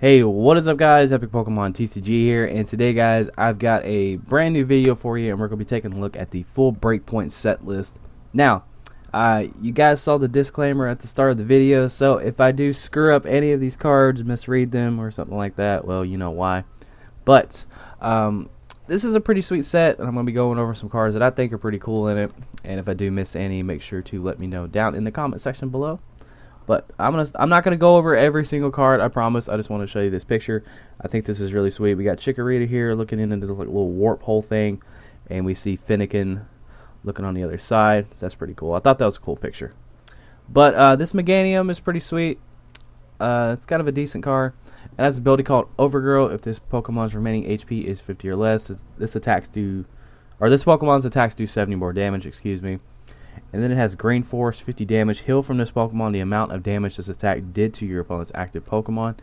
Hey, what is up guys? Epic Pokemon TCG here, and today guys, I've got a brand new video for you, and we're going to be taking a look at the full BREAKpoint set list. Now, you guys saw the disclaimer at the start of the video, so if I do screw up any of these cards, misread them or something like that, well, you know why. But, this is a pretty sweet set, and I'm going to be going over some cards that I think are pretty cool in it, and if I do miss any, make sure to let me know down in the comment section below. But I'm not gonna go over every single card, I promise. I just want to show you this picture. I think this is really sweet. We got Chikorita here looking into this little warp hole thing, and we see Finnegan looking on the other side. So that's pretty cool. I thought that was a cool picture. But this Meganium is pretty sweet. It's kind of a decent card. It has an ability called Overgrow. If this Pokemon's remaining HP is 50 or less, this Pokemon's attacks do 70 more damage. Excuse me. And then it has Green Force, 50 damage. Heal from this Pokemon the amount of damage this attack did to your opponent's active Pokemon.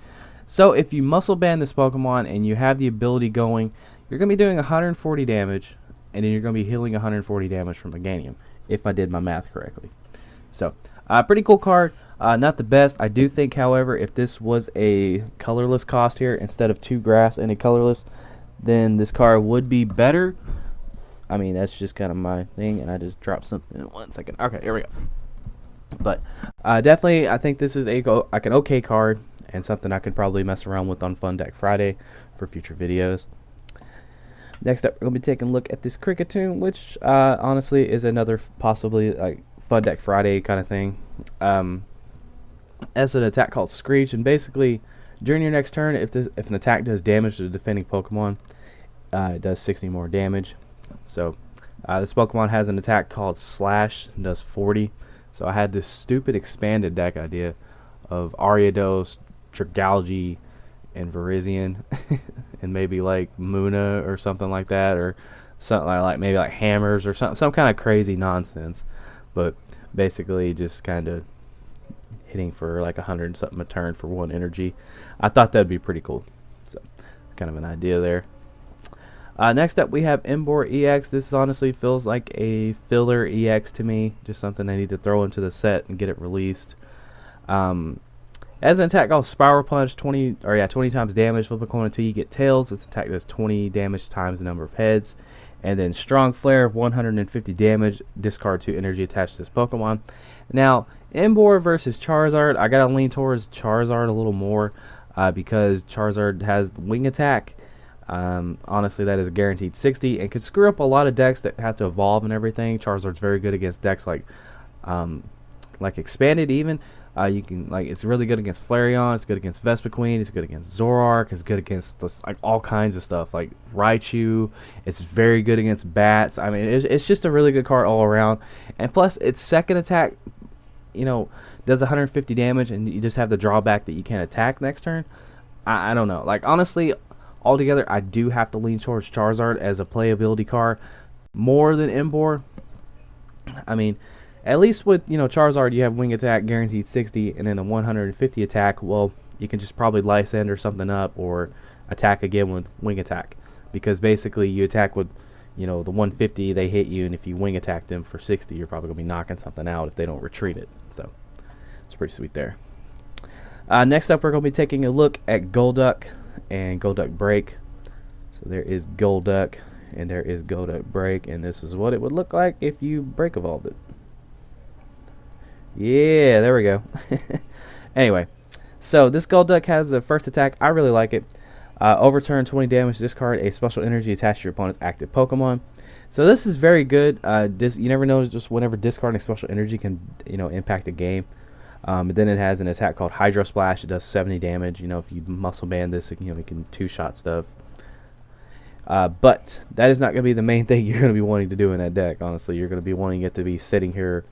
So if you muscle band this Pokemon and you have the ability going, you're going to be doing 140 damage, and then you're going to be healing 140 damage from Meganium, if I did my math correctly. So, pretty cool card. Not the best. I do think, however, if this was a colorless cost here, instead of 2 grass and a colorless, then this card would be better. I mean, that's just kind of my thing, and I just dropped something in 1 second. Okay, here we go. But definitely, I think this is an okay card, and something I could probably mess around with on Fun Deck Friday for future videos. Next up, we're going to be taking a look at this Kricketune, which honestly is another possibly like Fun Deck Friday kind of thing. As an attack called Screech, and basically, during your next turn, if an attack does damage to the defending Pokemon, it does 60 more damage. So this Pokemon has an attack called Slash, and does 40. So I had this stupid expanded deck idea of Ariados, Dragalge, and Virizion, and maybe like Muna or something like that, or something like maybe like Hammers or some kind of crazy nonsense. But basically just kind of hitting for like 100 something a turn for 1 energy. I thought that'd be pretty cool. So kind of an idea there. Next up, we have Emboar EX. This honestly feels like a filler EX to me. Just something I need to throw into the set and get it released. As an attack called Spiral Punch, 20 times damage. Flip a coin until you get tails. This attack does 20 damage times the number of heads. And then Strong Flare, 150 damage. Discard 2 energy attached to this Pokemon. Now, Emboar versus Charizard. I gotta lean towards Charizard a little more because Charizard has Wing Attack. Honestly, that is a guaranteed 60 and could screw up a lot of decks that have to evolve and everything. Charizard's very good against decks like Expanded even. It's really good against Flareon. It's good against Vespiquen. It's good against Zoroark. It's good against like all kinds of stuff like Raichu. It's very good against bats. I mean, it's just a really good card all around. And plus, its second attack, does 150 damage, and you just have the drawback that you can't attack next turn. I don't know. Like honestly, altogether, I do have to lean towards Charizard as a playability card more than Emboar. I mean, at least with Charizard, you have Wing Attack guaranteed 60, and then the 150 attack. Well, you can just probably Lysandre or something up, or attack again with Wing Attack, because basically you attack with the 150, they hit you, and if you Wing Attack them for 60, you're probably gonna be knocking something out if they don't retreat it. So it's pretty sweet there. Next up, we're gonna be taking a look at Golduck and Golduck Break. So there is Golduck and there is Golduck Break, and this is what it would look like if you Break Evolved it. Yeah, there we go. Anyway, so this Golduck has a first attack. I really like it. Overturn 20 damage. Discard a special energy attached to your opponent's active Pokemon. So this is very good. You never know just whenever discarding special energy can impact the game. But then it has an attack called Hydro Splash. It does 70 damage. If you muscle band this, it can 2-shot stuff. But that is not going to be the main thing you're going to be wanting to do in that deck. Honestly, you're going to be wanting it to be sitting here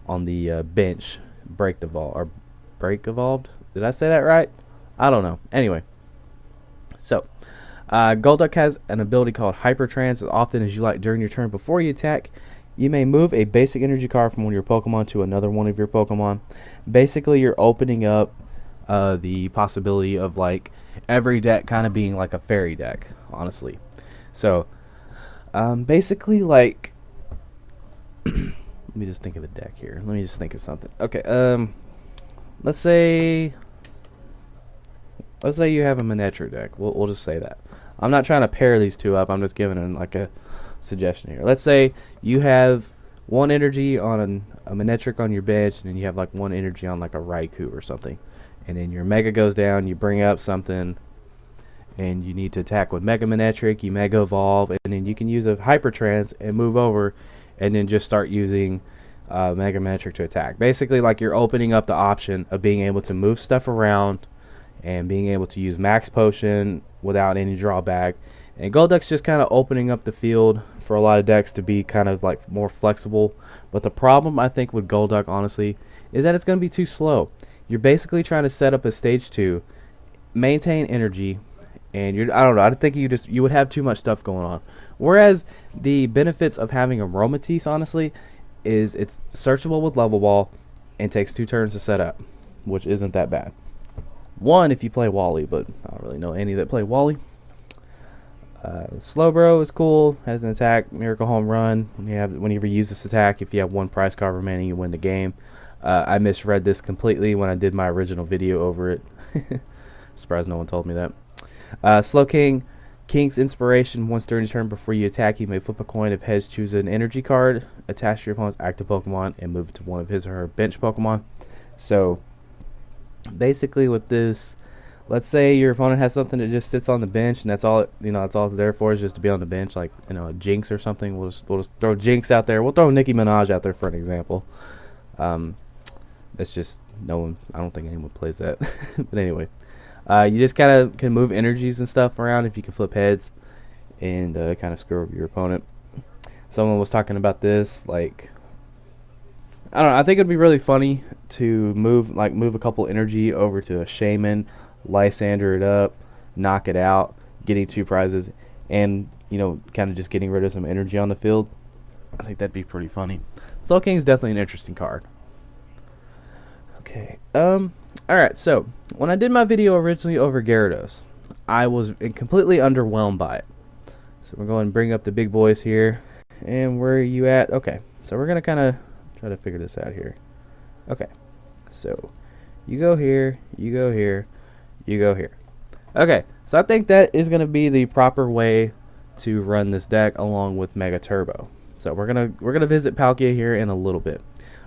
on the bench, Break Evolved. Did I say that right? I don't know. Anyway, so Golduck has an ability called Hyper Trance. As often as you like during your turn before you attack, you may move a basic energy card from one of your Pokemon to another one of your Pokemon. Basically, you're opening up the possibility of like every deck kind of being like a fairy deck, honestly. So, basically, like, let me just think of a deck here. Let me just think of something. Okay, let's say let's say you have a Manectric deck. We'll just say that. I'm not trying to pair these two up. I'm just giving them like a suggestion here. Let's say you have one energy on a Manectric on your bench, and then you have like one energy on like a Raikou or something. And then your Mega goes down, you bring up something, and you need to attack with Mega Manectric, you Mega Evolve, and then you can use a Hyper Trance and move over, and then just start using Mega Manectric to attack. Basically, like you're opening up the option of being able to move stuff around and being able to use Max Potion without any drawback. And Golduck's just kind of opening up the field for a lot of decks to be kind of like more flexible. But the problem I think with Golduck, honestly, is that it's going to be too slow. You're basically trying to set up a stage 2, maintain energy, and I don't know, I think you would have too much stuff going on. Whereas the benefits of having Aromatisse, honestly, is it's searchable with Level Ball and takes 2 turns to set up, which isn't that bad. One if you play Wally, but I don't really know any that play Wally. Slowbro is cool, has an attack, Miracle Home Run. Whenever you use this attack, if you have 1 prize card remaining, you win the game. I misread this completely when I did my original video over it. Surprised no one told me that. Slowking, King's Inspiration. Once during your turn before you attack, you may flip a coin. If heads, choose an energy card, attach to your opponent's active Pokemon, and move it to one of his or her bench Pokemon. So, basically with this, let's say your opponent has something that just sits on the bench, and that's all that's all it's there for, is just to be on the bench, like a Jinx or something. We'll just throw Jinx out there. We'll throw Nicki Minaj out there for an example. That's just no one. I don't think anyone plays that. But anyway, you just kind of can move energies and stuff around if you can flip heads, and kind of screw over your opponent. Someone was talking about this, like, I don't know. I think it'd be really funny to move a couple energy over to a Shaman, Lysander it up, knock it out, getting 2 prizes, and kind of just getting rid of some energy on the field. I think that'd be pretty funny. Soul King's definitely an interesting card. Okay. Alright, so when I did my video originally over Gyarados, I was completely underwhelmed by it. So we're going to bring up the big boys here. And where are you at? Okay. So we're going to kind of try to figure this out here. Okay. So you go here, you go here, you go here. Okay. So I think that is going to be the proper way to run this deck along with Mega Turbo. So we're gonna visit Palkia here in a little bit.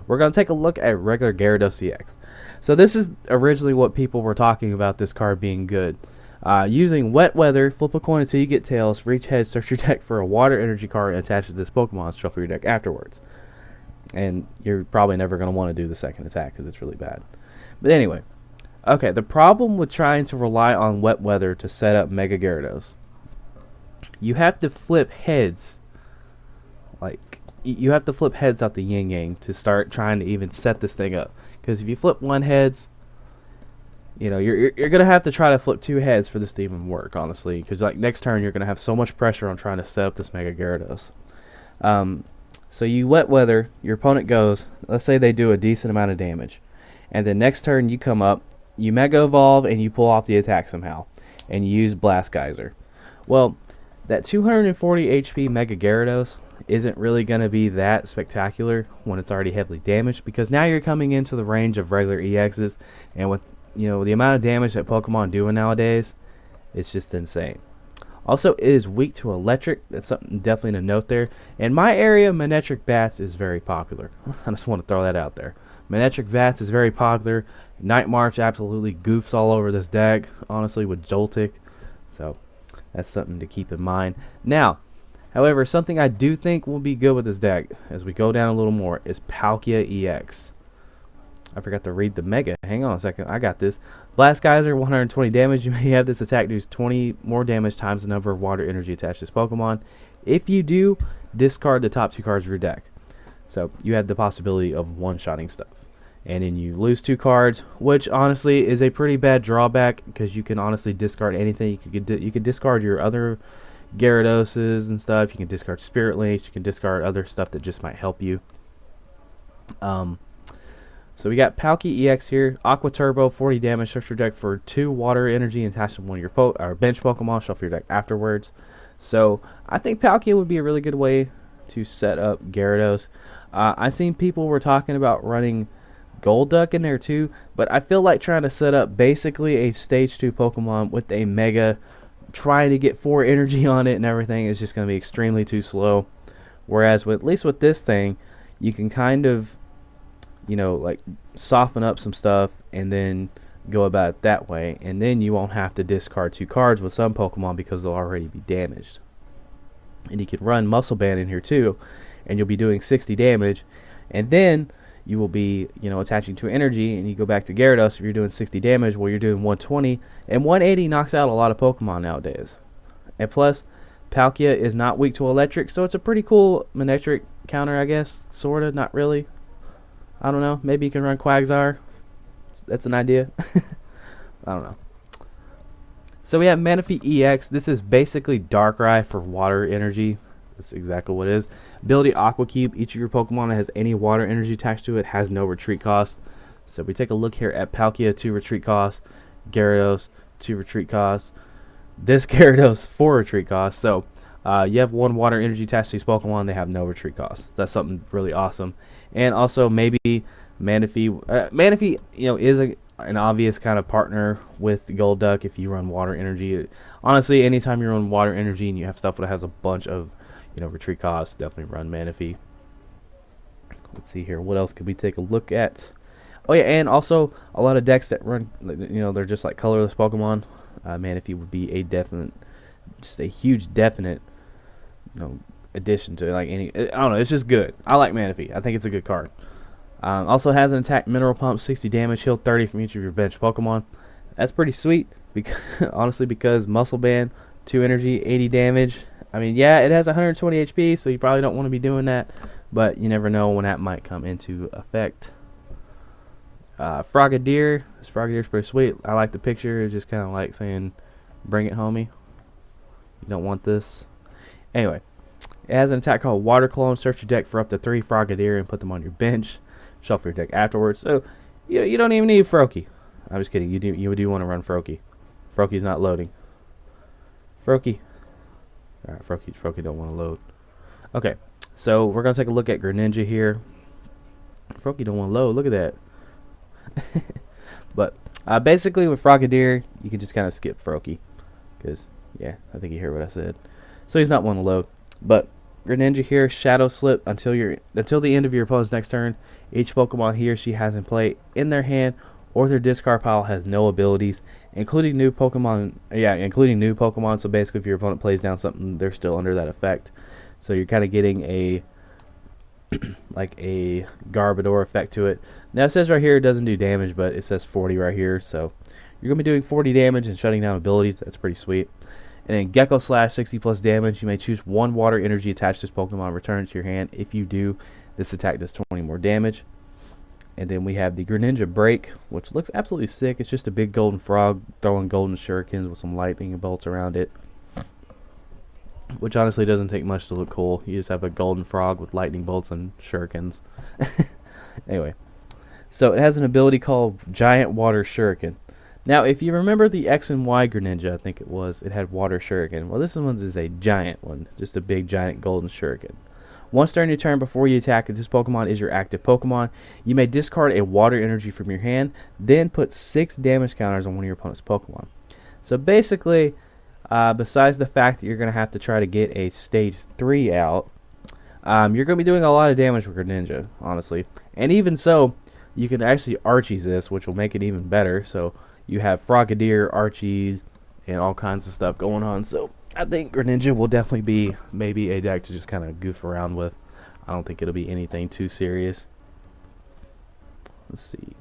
We're going to take a look at regular Gyarados EX. So this is originally what people were talking about this card being good. Using Wet Weather, flip a coin until you get tails, for each head, search your deck for a water energy card and attach it to this Pokemon, shuffle your deck afterwards. And you're probably never going to want to do the second attack because it's really bad. But anyway, okay, the problem with trying to rely on Wet Weather to set up Mega Gyarados, you have to flip heads. Like, you have to flip heads out the yin yang to start trying to even set this thing up. Because if you flip 1 heads, you're gonna have to try to flip 2 heads for this to even work, honestly. Because like next turn, you're gonna have so much pressure on trying to set up this Mega Gyarados. So you Wet Weather, your opponent goes. Let's say they do a decent amount of damage, and then next turn you come up, you Mega Evolve, and you pull off the attack somehow, and you use Blast Geyser. Well, that 240 HP Mega Gyarados isn't really going to be that spectacular when it's already heavily damaged, because now you're coming into the range of regular EXs, and with the amount of damage that Pokemon doing nowadays, it's just insane. Also, it is weak to electric. That's something definitely to note there. In my area, Manectric Bats is very popular. I just want to throw that out there. Manectric Bats is very popular. Night March absolutely goofs all over this deck, honestly, with Joltik. So that's something to keep in mind. Now, however, something I do think will be good with this deck, as we go down a little more, is Palkia EX. I forgot to read the Mega. Hang on a second. I got this. Blast Geyser, 120 damage. You may have this attack do 20 more damage times the number of water energy attached to this Pokemon. If you do, discard the top 2 cards of your deck. So you have the possibility of one-shotting stuff. And then you lose 2 cards, which honestly is a pretty bad drawback, because you can honestly discard anything. You can discard your other Gyaradoses and stuff. You can discard Spirit Links. You can discard other stuff that just might help you. So we got Palkia EX here. Aqua Turbo, 40 damage. Search your deck for 2 water energy and attach them to one of your bench Pokemon. Shuffle your deck afterwards. So I think Palkia would be a really good way to set up Gyarados. I've seen people were talking about running Golduck in there too, but I feel like trying to set up basically a stage 2 Pokemon with a Mega, trying to get 4 energy on it and everything is just going to be extremely too slow. Whereas with, at least with this thing, you can kind of, you know, like soften up some stuff and then go about it that way, and then you won't have to discard 2 cards with some Pokemon because they'll already be damaged. And you can run Muscle Band in here too, and you'll be doing 60 damage, and then you will be, you know, attaching to energy, and you go back to Gyarados if you're doing 60 damage. Well, you're doing 120, and 180 knocks out a lot of Pokemon nowadays. And plus, Palkia is not weak to electric, so it's a pretty cool Manectric counter, I guess. Sorta, not really. I don't know. Maybe you can run Quagsire. That's an idea. I don't know. So we have Manaphy EX. This is basically Darkrai for water energy. That's exactly what it is. Ability Aqua Cube. Each of your Pokemon that has any water energy attached to it has no retreat cost. So we take a look here at Palkia, 2 retreat costs. Gyarados, 2 retreat costs. This Gyarados, 4 retreat costs. So you have 1 water energy attached to these Pokemon. They have no retreat costs. That's something really awesome. And also maybe Manaphy. Manaphy, you know, is an obvious kind of partner with Golduck if you run water energy. Honestly, anytime you run water energy and you have stuff that has a bunch of, you know, retreat costs, definitely run Manaphy. Let's see here. What else could we take a look at? Oh yeah, and also a lot of decks that run, you know, they're just like colorless Pokemon. Manaphy would be a definite, just a huge definite, you know, addition to like any. I don't know. It's just good. I like Manaphy. I think it's a good card. Also has an attack, Mineral Pump, 60 damage, heal 30 from each of your bench Pokemon. That's pretty sweet, because honestly, because Muscle Band, 2 energy, 80 damage. I mean, yeah, it has 120 HP, so you probably don't want to be doing that, but you never know when that might come into effect. Frogadier. This Frogadier's pretty sweet. I like the picture. It's just kind of like saying, bring it, homie. You don't want this. Anyway, it has an attack called Water Clone. Search your deck for up to 3 Frogadier and put them on your bench. Shuffle your deck afterwards. So you don't even need Froakie. I'm just kidding. You do want to run Froakie. Froakie's not loading. Froakie. Alright, Froakie don't want to load. Okay, so we're gonna take a look at Greninja here. Froakie don't want to load. Look at that. But basically with Frogadier, you can just kind of skip Froakie, because yeah, I think you hear what I said. So he's not one to load. But Greninja here, Shadow Slip until the end of your opponent's next turn. Each Pokemon he or she has in play in their hand or their discard pile has no abilities, including new Pokemon. Yeah, including new Pokemon. So basically, if your opponent plays down something, they're still under that effect. So you're kind of getting a like a Garbodor effect to it. Now it says right here it doesn't do damage, but it says 40 right here. So you're gonna be doing 40 damage and shutting down abilities. That's pretty sweet. And then Gecko Slash, 60 plus damage. You may choose 1 water energy attached to this Pokemon, return it to your hand. If you do, this attack does 20 more damage. And then we have the Greninja Break, which looks absolutely sick. It's just a big golden frog throwing golden shurikens with some lightning bolts around it, which honestly doesn't take much to look cool. You just have a golden frog with lightning bolts and shurikens. Anyway, so it has an ability called Giant Water Shuriken. Now, if you remember the X and Y Greninja, I think it had Water Shuriken. Well, this one is a giant one, just a big giant golden shuriken. Once during your turn before you attack, if this Pokemon is your active Pokemon, you may discard a water energy from your hand, then put 6 damage counters on one of your opponent's Pokemon. So basically, besides the fact that you're going to have to try to get a Stage 3 out, you're going to be doing a lot of damage with Greninja, honestly. And even so, you can actually Archies this, which will make it even better. So you have Frogadier, Archies, and all kinds of stuff going on. So I think Greninja will definitely be maybe a deck to just kind of goof around with. I don't think it'll be anything too serious. Let's see.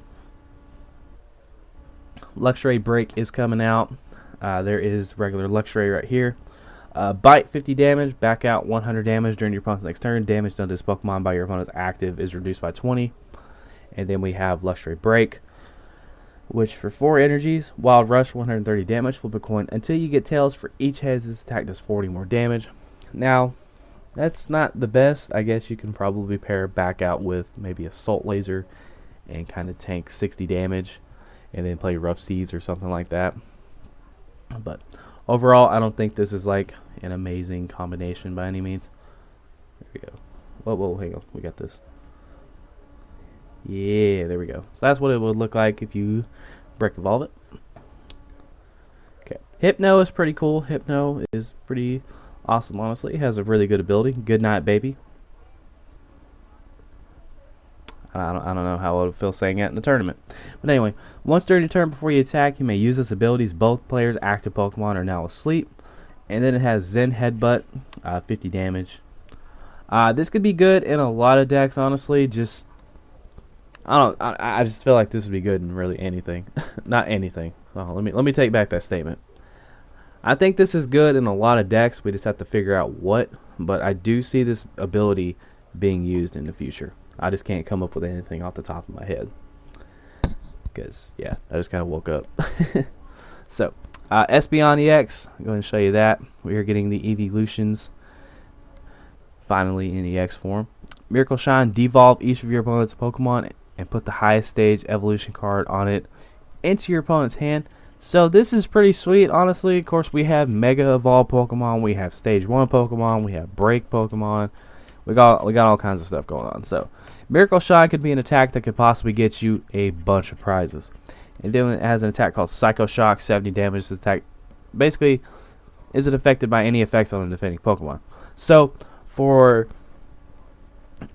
Luxray Break is coming out. There is regular Luxray right here. Bite, 50 damage. Back out, 100 damage during your opponent's next turn. Damage done to this Pokemon by your opponent's active is reduced by 20. And then we have Luxray Break, which for 4 energies, Wild Rush, 130 damage, flip a coin until you get tails. For each head, this attack does 40 more damage. Now, that's not the best. I guess you can probably pair back out with maybe Assault Laser and kind of tank 60 damage and then play Rough Seas or something like that. But overall, I don't think this is like an amazing combination by any means. There we go. Whoa, hang on. We got this. Yeah, there we go. So that's what it would look like if you break evolve it. Okay, Hypno is pretty cool. Hypno is pretty awesome, honestly. It has a really good ability. Good night, baby. I don't know how I would feel saying that in the tournament. But anyway, once during your turn before you attack, you may use this ability. Both players' active Pokemon are now asleep. And then it has Zen Headbutt, 50 damage. This could be good in a lot of decks, honestly. I just feel like this would be good in really anything. Not anything. Oh, let me take back that statement. I think this is good in a lot of decks. We just have to figure out what. But I do see this ability being used in the future. I just can't come up with anything off the top of my head. Because, yeah, I just kind of woke up. So, Espeon EX, I'm going to show you that. We are getting the evolutions finally in EX form. Miracle Shine, devolve each of your opponent's Pokemon and put the highest stage evolution card on it into your opponent's hand. So this is pretty sweet, honestly. Of course, we have Mega Evolve Pokemon, we have Stage 1 Pokemon, we have Break Pokemon. We got all kinds of stuff going on. So, Miracle Shine could be an attack that could possibly get you a bunch of prizes. And then it has an attack called Psycho Shock, 70 damage. This attack basically isn't affected by any effects on a defending Pokemon. So, for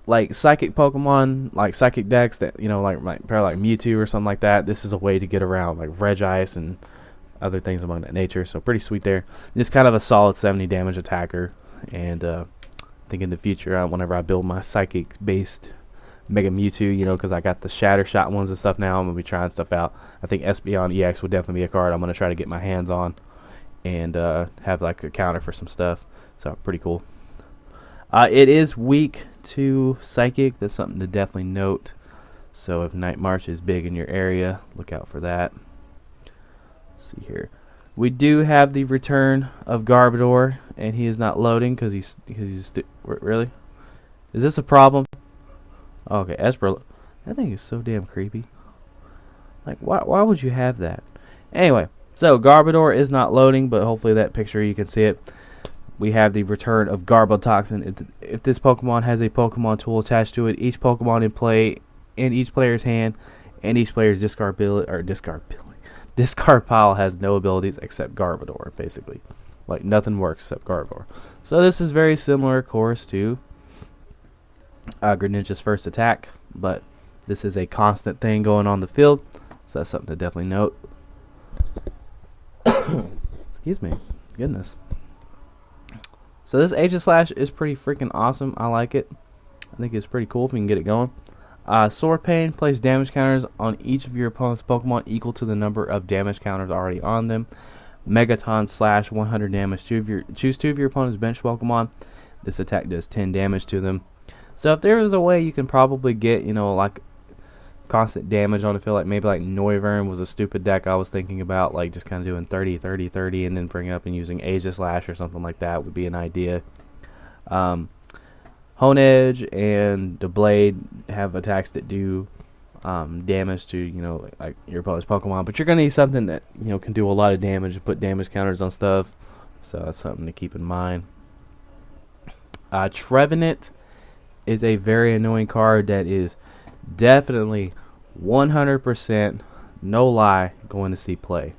like psychic Pokemon, like psychic decks that, you know, like Mewtwo or something like that, this is a way to get around like Regice and other things among that nature. So, pretty sweet there. Just kind of a solid 70 damage attacker. And I think in the future, whenever I build my psychic based Mega Mewtwo, you know, because I got the Shatter Shot ones and stuff now, I'm going to be trying stuff out. I think Espeon EX would definitely be a card I'm going to try to get my hands on and have like a counter for some stuff. So pretty cool. It is weak to Psychic. That's something to definitely note. So if Night March is big in your area, look out for that. Let's see here. We do have the return of Garbodor, and he is not loading because he's really. Is this a problem? Okay, Esper. That thing is so damn creepy. Like, why would you have that? Anyway, so Garbodor is not loading, but hopefully that picture you can see it. We have the return of Garbotoxin. If this Pokemon has a Pokemon tool attached to it, each Pokemon in play in each player's hand and each player's discard pile has no abilities except Garbodor, basically. Like, nothing works except Garbodor. So this is very similar, of course, to Greninja's first attack, but this is a constant thing going on the field, so that's something to definitely note. Excuse me. Goodness. So this Aegislash is pretty freaking awesome. I like it. I think it's pretty cool if we can get it going. Sword Pain places damage counters on each of your opponent's Pokemon equal to the number of damage counters already on them. Megaton Slash, 100 damage. Choose two of your opponent's bench Pokemon. This attack does 10 damage to them. So if there was a way you can probably get, you know, like constant damage on the field, like maybe like Noivern was a stupid deck I was thinking about, like just kind of doing 30, 30, 30, and then bringing up and using Aegislash or something like that would be an idea. Honedge and the Blade have attacks that do damage to, you know, like your opponent's Pokemon, but you're gonna need something that, you know, can do a lot of damage and put damage counters on stuff. So that's something to keep in mind. Trevenant is a very annoying card that is definitely 100%, no lie, going to see play.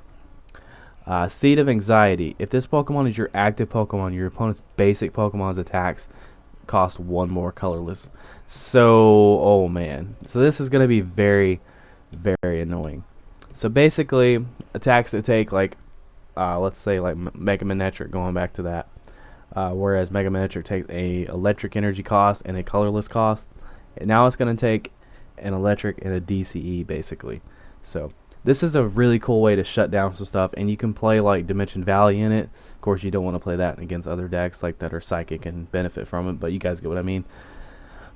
Seed of Anxiety. If this Pokemon is your active Pokemon, your opponent's basic Pokemon's attacks cost one more colorless. So, oh man. So this is going to be very, very annoying. So basically, attacks that take like, let's say like Mega Manectric, going back to that. Whereas Mega Manectric takes a electric energy cost and a colorless cost. And now it's going to take an electric and a DCE basically. So this is a really cool way to shut down some stuff, and you can play like Dimension Valley in it. Of course, you don't want to play that against other decks like that are psychic and benefit from it, but you guys get what I mean.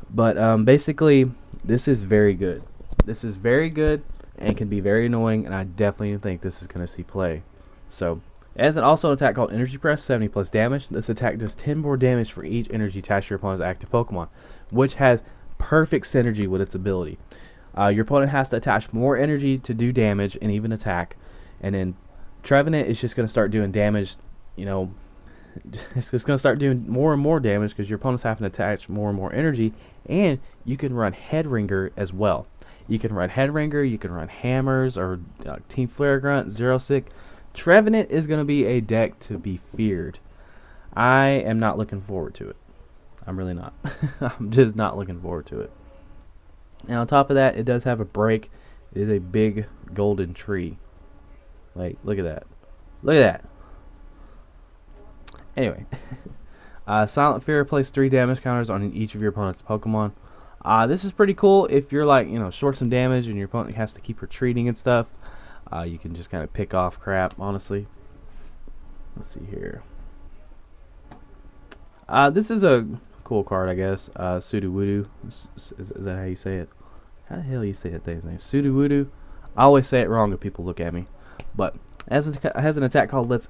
But basically, this is very good. This is very good and can be very annoying, and I definitely think this is going to see play. So, it has also an attack called Energy Press, 70 plus damage. This attack does 10 more damage for each energy attached to your opponent's active Pokemon, which has perfect synergy with its ability. Your opponent has to attach more energy to do damage and even attack, and then Trevenant is just going to start doing damage, you know, it's just going to start doing more and more damage because your opponent's having to attach more and more energy, and you can run Headringer as well. You can run Headringer, you can run Hammers, or Team Flare Grunt, Zero Sick. Trevenant is going to be a deck to be feared. I am not looking forward to it. I'm really not. I'm just not looking forward to it. And on top of that, it does have a break. It is a big golden tree. Like, look at that. Look at that. Anyway. Silent Fear plays 3 damage counters on each of your opponent's Pokemon. This is pretty cool if you're like, short some damage and your opponent has to keep retreating and stuff. You can just kind of pick off crap, honestly. Let's see here. This is a cool card, I guess. Sudowoodo. Is that how you say it? How the hell you say that thing's name? Sudowoodo. I always say it wrong if people look at me. But it has an attack called Let's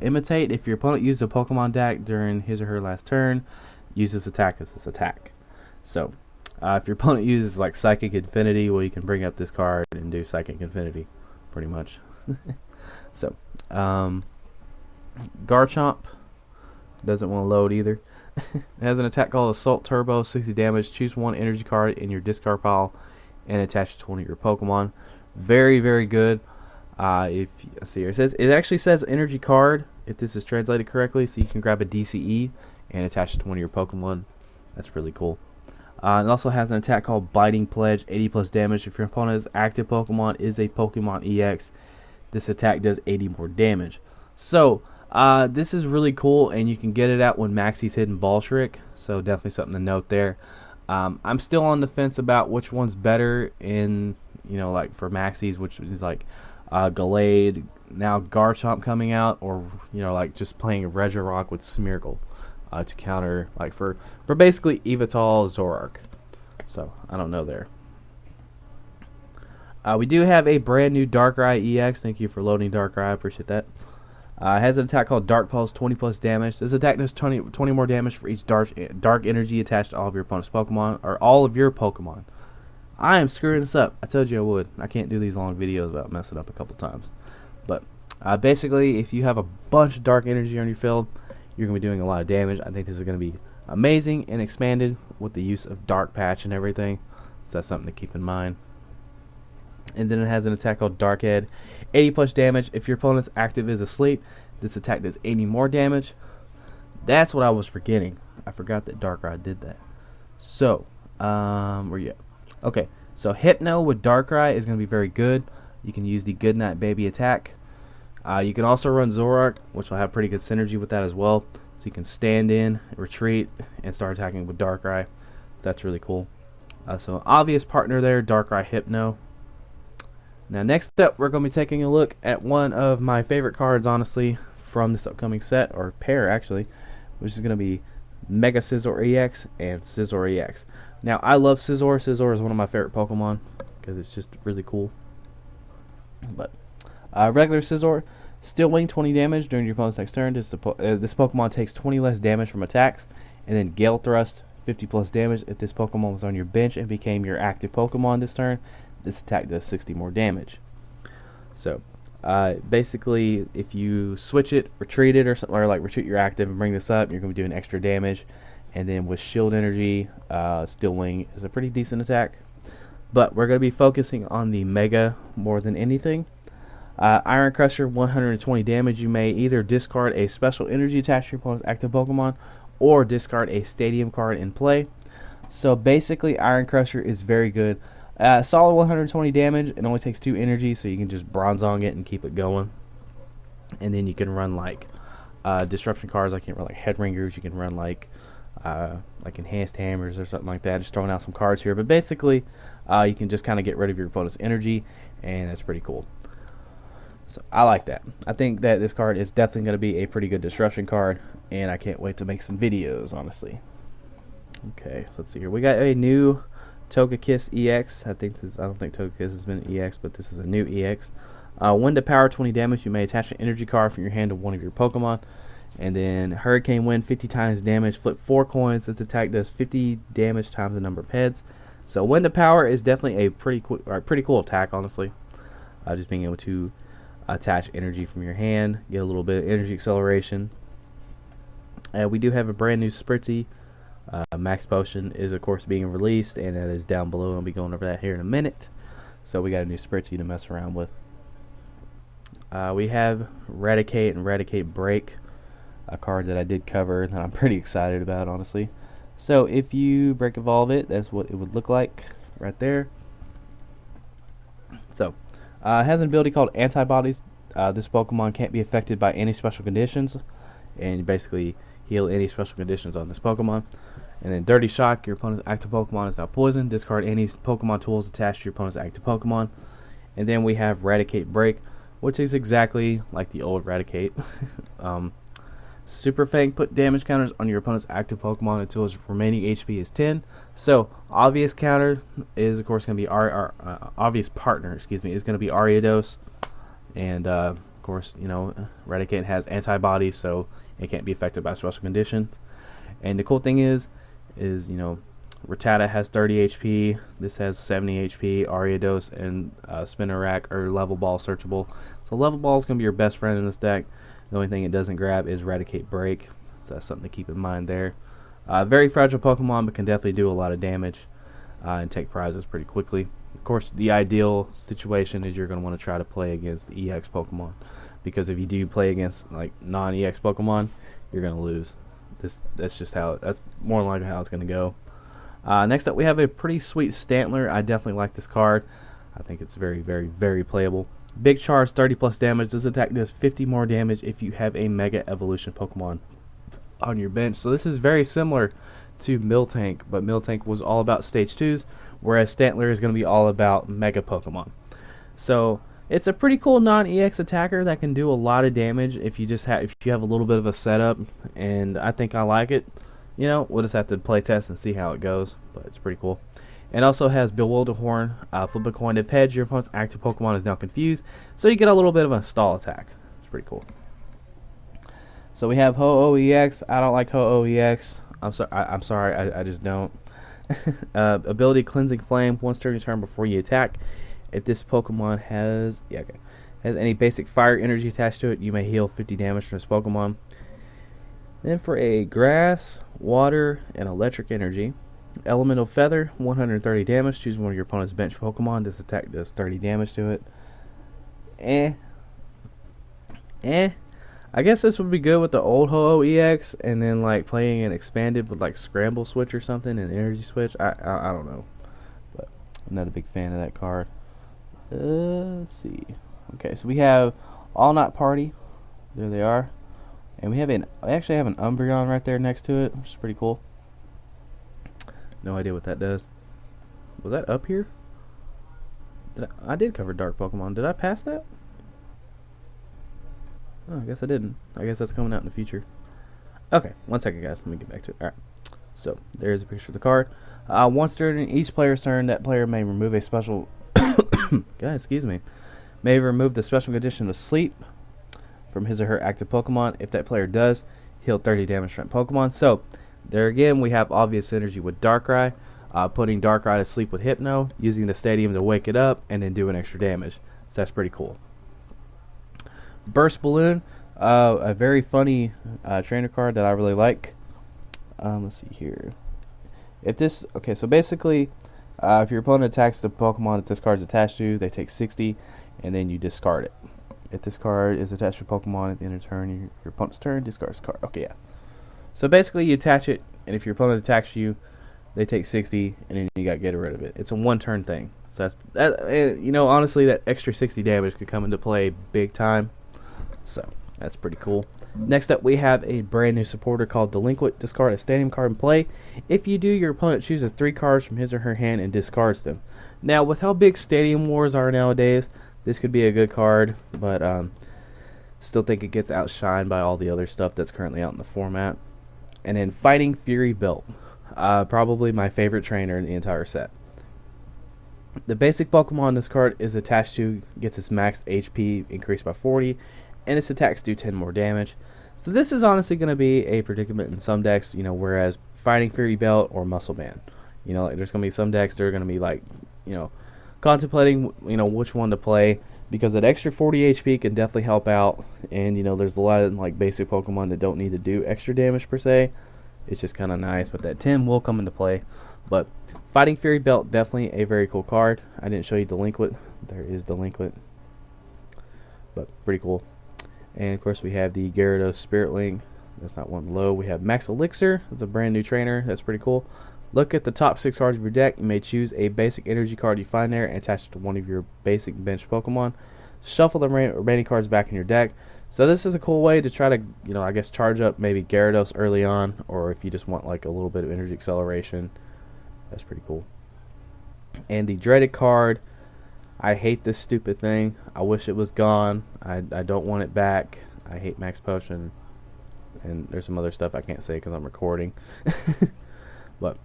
Imitate. If your opponent uses a Pokemon deck during his or her last turn, use this attack as this attack. So, if your opponent uses like Psychic Infinity, well, you can bring up this card and do Psychic Infinity, pretty much. So, Garchomp doesn't want to load either. It has an attack called Assault Turbo, 60 damage. Choose 1 energy card in your discard pile and attach it to one of your Pokemon. Very, very good. If you see here, it actually says energy card if this is translated correctly, so you can grab a DCE and attach it to one of your Pokemon. That's really cool. It also has an attack called Biting Pledge, 80 plus damage. If your opponent's active Pokemon is a Pokemon EX, this attack does 80 more damage. So, this is really cool, and you can get it out when Maxie's Hidden Ballshriek, so definitely something to note there. I'm still on the fence about which one's better in, like for Maxie's, which is like Gallade, now Garchomp coming out, or, like just playing Regirock with Smeargle to counter, like for basically Evital, Zoroark. So, I don't know there. We do have a brand new Darkrai EX. Thank you for loading Darkrai. I appreciate that. It has an attack called Dark Pulse, 20 plus damage. This attack does 20 more damage for each dark energy attached to all of your opponent's Pokemon, or all of your Pokemon. I am screwing this up. I told you I would. I can't do these long videos without messing up a couple times. But basically, if you have a bunch of dark energy on your field, you're going to be doing a lot of damage. I think this is going to be amazing and expanded with the use of Dark Patch and everything. So that's something to keep in mind. And then it has an attack called Dark Head, 80 plus damage. If your opponent's active is asleep, this attack does 80 more damage. That's what I was forgetting. I forgot that Darkrai did that. So, where you at? Okay, so Hypno with Darkrai is going to be very good. You can use the Goodnight Baby attack. You can also run Zoroark, which will have pretty good synergy with that as well. So you can stand in, retreat, and start attacking with Darkrai. So that's really cool. So obvious partner there, Darkrai Hypno. Now next up, we're going to be taking a look at one of my favorite cards, honestly, from this upcoming set, or pair actually, which is going to be Mega Scizor EX and Scizor EX. Now I love Scizor. Scizor is one of my favorite Pokemon because it's just really cool. But regular Scizor, Steel Wing, 20 damage during your opponent's next turn. This Pokemon takes 20 less damage from attacks, and then Gale Thrust, 50 plus damage. If this Pokemon was on your bench and became your active Pokemon this turn, this attack does 60 more damage. So, basically, if you switch it, retreat it, or like retreat your active and bring this up, you're going to be doing extra damage. And then with Shield Energy, Steel Wing is a pretty decent attack. But we're going to be focusing on the Mega more than anything. Iron Crusher, 120 damage. You may either discard a special energy attached to your opponent's active Pokemon, or discard a Stadium card in play. So basically, Iron Crusher is very good. Solid 120 damage. It only takes 2 energy, so you can just Bronzong it and keep it going. And then you can run like disruption cards. I can't run like Headringers. You can run like Enhanced Hammers or something like that. Just throwing out some cards here. But basically, you can just kind of get rid of your opponent's energy, and that's pretty cool. So I like that. I think that this card is definitely going to be a pretty good disruption card, and I can't wait to make some videos, honestly. Okay, so let's see here. We got a new Togekiss EX. I don't think Togekiss has been an EX, but this is a new EX. Wind to Power, 20 damage. You may attach an energy card from your hand to one of your Pokemon. And then Hurricane Wind, 50 times damage. Flip 4 coins. This attack does 50 damage times the number of heads. So Wind to Power is definitely a pretty cool attack, honestly. Just being able to attach energy from your hand, get a little bit of energy acceleration. We do have a brand new Spritzy Max Potion is, of course, being released, and that is down below. I'll be going over that here in a minute. So we got a new Spritzy to mess around with. We have Eradicate and Eradicate Break, a card that I did cover that I'm pretty excited about, honestly. So if you break evolve it, that's what it would look like right there. So it has an ability called Antibodies. This Pokemon can't be affected by any special conditions, and you basically heal any special conditions on this Pokemon. And then Dirty Shock, your opponent's active Pokemon is now poisoned. Discard any Pokemon tools attached to your opponent's active Pokemon. And then we have Eradicate Break, which is exactly like the old Eradicate. Super Fang, put damage counters on your opponent's active Pokemon until its remaining HP is 10. So obvious counter is, of course, going to be obvious partner. Excuse me, is going to be Ariados, and of course, Eradicate has antibodies, so it can't be affected by special conditions. And the cool thing is Rattata has 30 HP. This has 70 HP. Ariados and Spinarak are level ball searchable. So level ball is going to be your best friend in this deck. The only thing it doesn't grab is Eradicate Break, so that's something to keep in mind there. Very fragile Pokemon, but can definitely do a lot of damage and take prizes pretty quickly. Of course, the ideal situation is you're going to want to try to play against the EX Pokemon, because if you do play against like non-EX Pokemon, you're going to lose. That's more than likely how it's going to go. Next up, we have a pretty sweet Stantler. I definitely like this card. I think it's very, very, very playable. Big charge, 30 plus damage. This attack does 50 more damage if you have a Mega Evolution Pokemon on your bench. So this is very similar to Miltank, but Miltank was all about stage 2s, whereas Stantler is going to be all about Mega Pokemon. So it's a pretty cool non-EX attacker that can do a lot of damage if you have a little bit of a setup, and I think I like it. We'll just have to play test and see how it goes, but it's pretty cool. It also has Bewilderhorn, flip a coin. If heads, your opponent's active Pokemon is now confused, so you get a little bit of a stall attack. It's pretty cool. So we have Ho-Oh EX. I don't like Ho-Oh EX. I'm sorry. I just don't. Ability Cleansing Flame. Once during your turn before you attack, if this Pokemon has any basic fire energy attached to it, you may heal 50 damage from this Pokemon. Then for a Grass, Water, and Electric Energy, Elemental Feather, 130 damage. Choose one of your opponent's bench Pokemon. This attack does 30 damage to it. I guess this would be good with the old Ho-Oh EX, and then like playing an expanded with like Scramble Switch or something, and Energy Switch. I don't know, but I'm not a big fan of that card. Let's see. Okay, so we have All Night Party. There they are, and I actually have an Umbreon right there next to it, which is pretty cool. No idea what that does. Was that up here? I did cover Dark Pokemon. Did I pass that? Oh, I guess I didn't. I guess that's coming out in the future. Okay, one second, guys. Let me get back to it. Alright. So, there's a picture of the card. Once during each player's turn, that player may remove a special... God, excuse me. May remove the special condition of sleep from his or her active Pokemon. If that player does, heal 30 damage from Pokemon. So, there again, we have obvious synergy with Darkrai. Putting Darkrai to sleep with Hypno, using the Stadium to wake it up, and then doing extra damage. So, that's pretty cool. Burst Balloon, a very funny trainer card that I really like. Let's see here. So basically, if your opponent attacks the Pokemon that this card is attached to, they take 60, and then you discard it. If this card is attached to a Pokemon at the end of turn, your opponent's turn, discards card. Okay, yeah. So basically, you attach it, and if your opponent attacks you, they take 60, and then you got to get rid of it. It's a one-turn thing. So honestly, that extra 60 damage could come into play big time. So, that's pretty cool. Next up, we have a brand new supporter called Delinquent. Discard a Stadium card in play. If you do, your opponent chooses 3 cards from his or her hand and discards them. Now, with how big Stadium Wars are nowadays, this could be a good card, but still think it gets outshined by all the other stuff that's currently out in the format. And then Fighting Fury Belt. Probably my favorite trainer in the entire set. The basic Pokemon this card is attached to gets its max HP increased by 40, and its attacks do 10 more damage. So this is honestly going to be a predicament in some decks, whereas Fighting Fury Belt or Muscle Band. There's going to be some decks that are going to be like, contemplating, which one to play, because that extra 40 HP can definitely help out, and, there's a lot of, like, basic Pokemon that don't need to do extra damage per se, it's just kind of nice. But that 10 will come into play. But Fighting Fury Belt, definitely a very cool card. I didn't show you Delinquent. There is Delinquent. But pretty cool. And of course we have the Gyarados Spirit Link. That's not one low. We have Max Elixir. That's a brand new trainer. That's pretty cool. Look at the top 6 cards of your deck. You may choose a basic energy card you find there and attach it to one of your basic bench Pokemon. Shuffle the remaining cards back in your deck. So this is a cool way to try to, I guess charge up maybe Gyarados early on, or if you just want like a little bit of energy acceleration. That's pretty cool. And the dreaded card, I hate this stupid thing. I wish it was gone. I don't want it back. I hate Max Potion. And there's some other stuff I can't say because I'm recording. But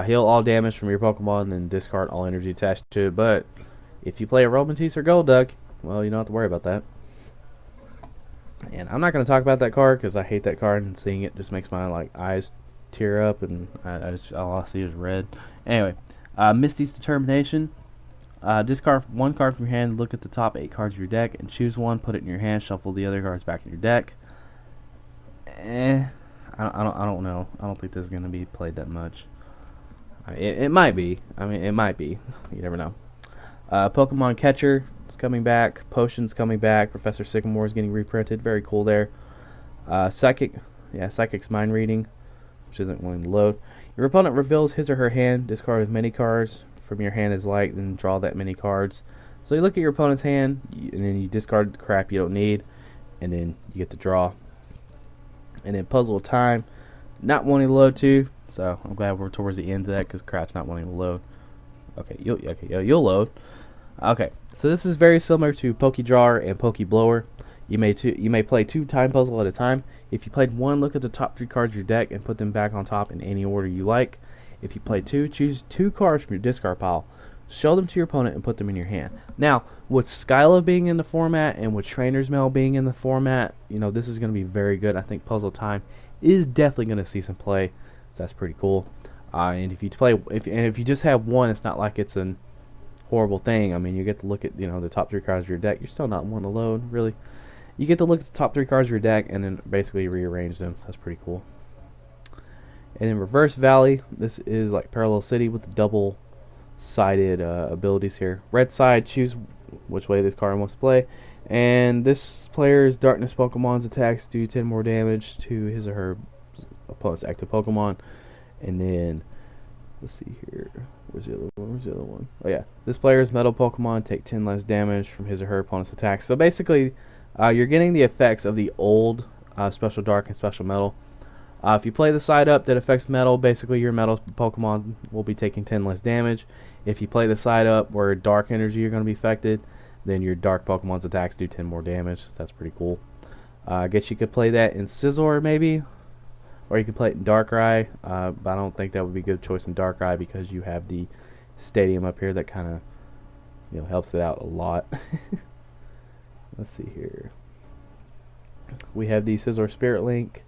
heal all damage from your Pokemon and then discard all energy attached to it. But if you play a Romantis or Golduck, well, you don't have to worry about that. And I'm not going to talk about that card because I hate that card, and seeing it just makes my eyes tear up, and all I see is red. Anyway, Misty's Determination. Discard 1 card from your hand, look at the top 8 cards of your deck, and choose one, put it in your hand, shuffle the other cards back in your deck. I don't know. I don't think this is going to be played that much. It might be. I mean, it might be. You never know. Pokemon Catcher is coming back. Potion's coming back. Professor Sycamore is getting reprinted. Very cool there. Psychic's Mind Reading, which isn't willing to load. Your opponent reveals his or her hand. Discard as many cards from your hand as like, then draw that many cards. So you look at your opponent's hand, and then you discard the crap you don't need, and then you get to draw. And then Puzzle of Time, not wanting to load too. So I'm glad we're towards the end of that because crap's not wanting to load. Okay, you'll load. Okay, so this is very similar to Pokedrawer and Pokeblower. You may play 2 time puzzle at a time. If you played 1, look at the top 3 cards of your deck and put them back on top in any order you like. If you play 2, choose 2 cards from your discard pile. Show them to your opponent and put them in your hand. Now, with Skyla being in the format and with Trainer's Mail being in the format, this is going to be very good. I think Puzzle Time is definitely going to see some play. So that's pretty cool. And if you just have 1, it's not like it's a horrible thing. I mean, you get to look at the top 3 cards of your deck. You're still not wanting to load, really. You get to look at the top 3 cards of your deck and then basically rearrange them. So that's pretty cool. And then Reverse Valley. This is like Parallel City with the double-sided abilities here. Red side, choose which way this card wants to play. And this player's Darkness Pokemon's attacks do 10 more damage to his or her opponent's active Pokemon. And then, let's see here. Where's the other one? Oh, yeah. This player's Metal Pokemon take 10 less damage from his or her opponent's attacks. So basically, you're getting the effects of the old Special Dark and Special Metal. If you play the side up that affects Metal, basically your Metal Pokemon will be taking 10 less damage. If you play the side up where Dark Energy are going to be affected, then your Dark Pokemon's attacks do 10 more damage. That's pretty cool. I guess you could play that in Scizor maybe, or you could play it in Darkrai, but I don't think that would be a good choice in Darkrai because you have the Stadium up here that kind of helps it out a lot. Let's see here. We have the Scizor Spirit Link,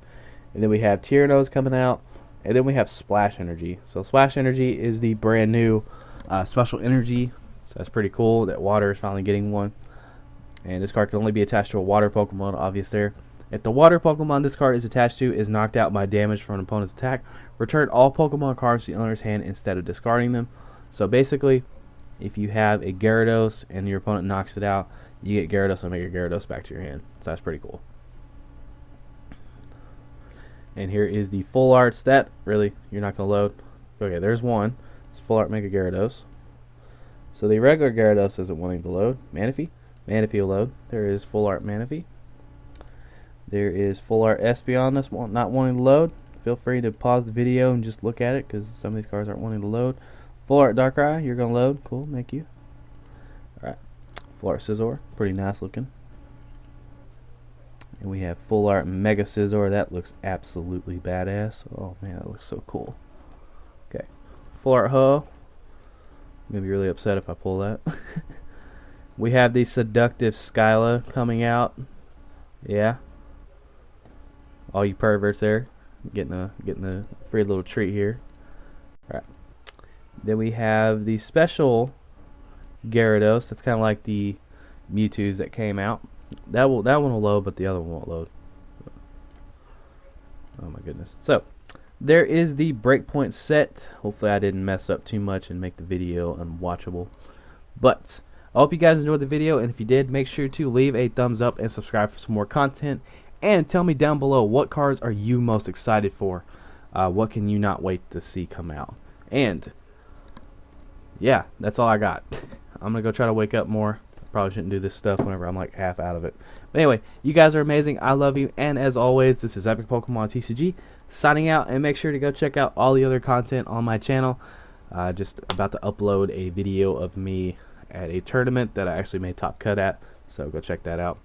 and then we have Tyrannos coming out, and then we have Splash Energy. So Splash Energy is the brand new special energy, so that's pretty cool that water is finally getting one. And this card can only be attached to a water Pokemon, obvious there. If the water Pokemon this card is attached to is knocked out by damage from an opponent's attack, return all Pokemon cards to the owner's hand instead of discarding them. So basically, if you have a Gyarados and your opponent knocks it out, you get Gyarados and make your Gyarados back to your hand. So that's pretty cool. And here is the full art stat. Really, you're not going to load. Okay, there's one. It's full art Mega Gyarados. So the regular Gyarados isn't wanting to load. Manaphy. Manaphy will load. There is full art Manaphy. There is full art Espeon that's not wanting to load. Feel free to pause the video and just look at it because some of these cards aren't wanting to load. Full art Darkrai, you're going to load. Cool, thank you. Alright. Full art Scizor, pretty nice looking. And we have full art Mega Scizor. That looks absolutely badass. Oh man, that looks so cool. Okay. Full art Ho. I'm going to be really upset if I pull that. We have the Seductive Skyla coming out. Yeah. All you perverts there. Getting a free little treat here. Alright. Then we have the special Gyarados. That's kind of like the Mewtwo's that came out. That one will load, but the other one won't load. Oh my goodness. So, there is the Breakpoint set. Hopefully I didn't mess up too much and make the video unwatchable. But I hope you guys enjoyed the video, and if you did, make sure to leave a thumbs up and subscribe for some more content. And tell me down below, what cards are you most excited for? What can you not wait to see come out? And yeah, that's all I got. I'm gonna go try to wake up more. Probably shouldn't do this stuff whenever I'm like half out of it. But anyway, you guys are amazing. I love you. And as always, this is Epic Pokemon TCG signing out. And make sure to go check out all the other content on my channel. Just about to upload a video of me at a tournament that I actually made top cut at. So go check that out.